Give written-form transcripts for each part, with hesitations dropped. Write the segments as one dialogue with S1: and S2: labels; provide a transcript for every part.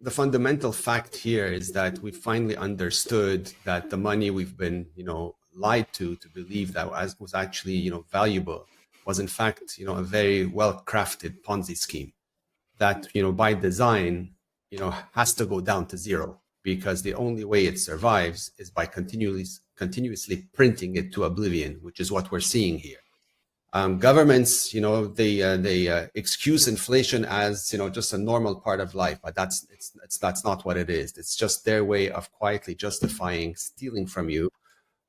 S1: the fundamental fact here is that we finally understood that the money we've been, lied to believe that was actually, valuable, was in fact, a very well-crafted Ponzi scheme that, by design, has to go down to zero, because the only way it survives is by continuously printing it to oblivion, which is what we're seeing here. Governments, they excuse inflation as, just a normal part of life, but that's not what it is. It's just their way of quietly justifying stealing from you,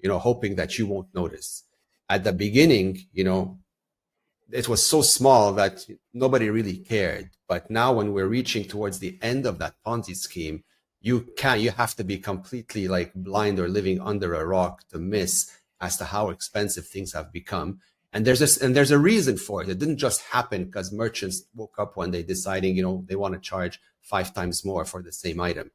S1: hoping that you won't notice. At the beginning, it was so small that nobody really cared. But now when we're reaching towards the end of that Ponzi scheme, you have to be completely like blind or living under a rock to miss as to how expensive things have become. And there's a reason for it. It didn't just happen because merchants woke up one day deciding, they want to charge 5 times more for the same item.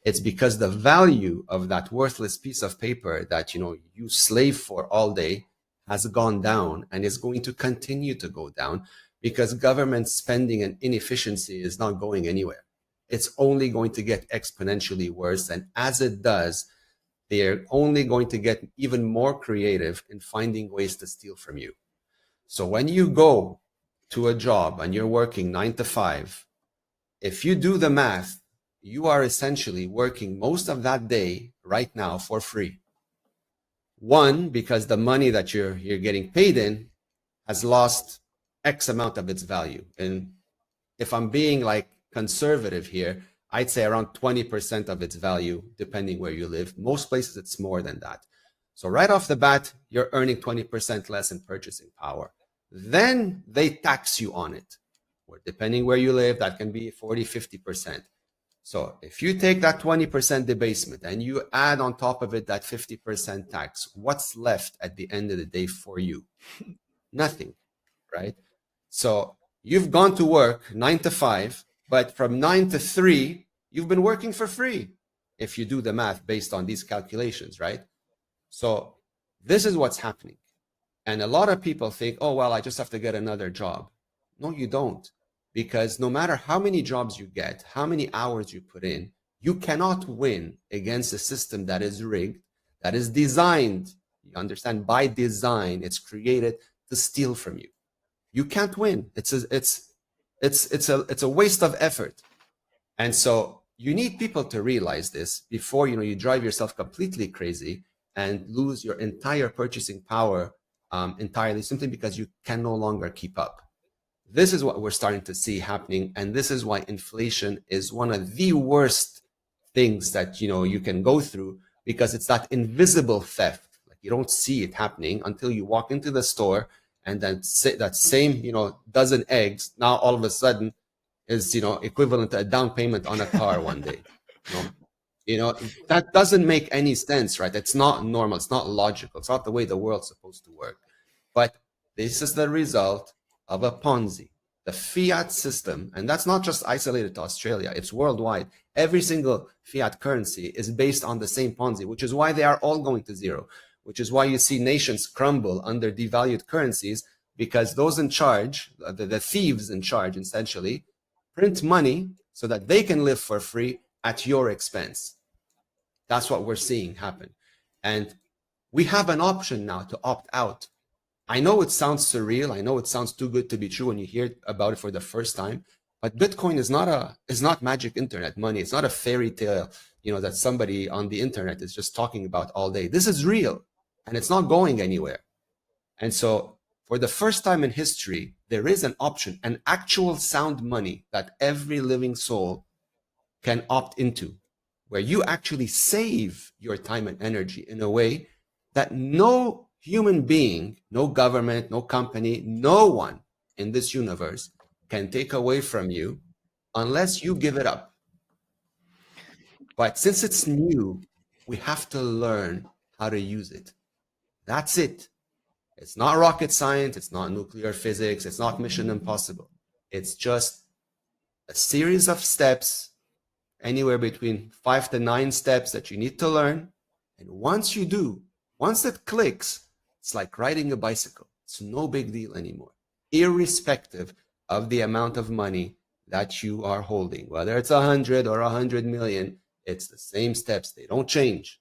S1: It's because the value of that worthless piece of paper that, you slave for all day has gone down and is going to continue to go down, because government spending and inefficiency is not going anywhere. It's only going to get exponentially worse. And as it does, they're only going to get even more creative in finding ways to steal from you. So when you go to a job and you're working 9 to 5, if you do the math, you are essentially working most of that day right now for free. One, because the money that you're getting paid in has lost X amount of its value. And if I'm being like conservative here, I'd say around 20% of its value, depending where you live. Most places it's more than that. So right off the bat, you're earning 20% less in purchasing power. Then they tax you on it. Or depending where you live, that can be 40, 50%. So if you take that 20% debasement and you add on top of it that 50% tax, what's left at the end of the day for you? Nothing, right? So you've gone to work 9 to 5, but from 9 to 3, you've been working for free, if you do the math based on these calculations, right? So this is what's happening. And a lot of people think, oh, well, I just have to get another job. No, you don't. Because no matter how many jobs you get, how many hours you put in, you cannot win against a system that is rigged, that is designed, you understand, by design, it's created to steal from you. You can't win. It's a waste of effort. And so you need people to realize this before you drive yourself completely crazy and lose your entire purchasing power entirely, simply because you can no longer keep up. This is what we're starting to see happening, and this is why inflation is one of the worst things that you can go through, because it's that invisible theft. Like, you don't see it happening until you walk into the store, and then that same dozen eggs now all of a sudden is equivalent to a down payment on a car one day. That doesn't make any sense, right? It's not normal. It's not logical. It's not the way the world's supposed to work. But this is the result of a Ponzi, the fiat system. And that's not just isolated to Australia. It's worldwide. Every single fiat currency is based on the same Ponzi, which is why they are all going to zero, which is why you see nations crumble under devalued currencies, because those in charge, the thieves in charge, essentially, print money so that they can live for free at your expense. That's what we're seeing happen. And we have an option now to opt out. I know it sounds surreal. I know it sounds too good to be true when you hear about it for the first time, but Bitcoin is not magic internet money. It's not a fairy tale, that somebody on the internet is just talking about all day. This is real, and it's not going anywhere. And so for the first time in history, there is an option, an actual sound money that every living soul can opt into, where you actually save your time and energy in a way that no human being, no government, no company, no one in this universe can take away from you unless you give it up. But since it's new, we have to learn how to use it. That's it. It's not rocket science. It's not nuclear physics. It's not Mission Impossible. It's just a series of steps, anywhere between 5 to 9 steps that you need to learn. And once you do, once it clicks, it's like riding a bicycle. It's no big deal anymore, irrespective of the amount of money that you are holding, whether it's 100 or 100 million, it's the same steps. They don't change.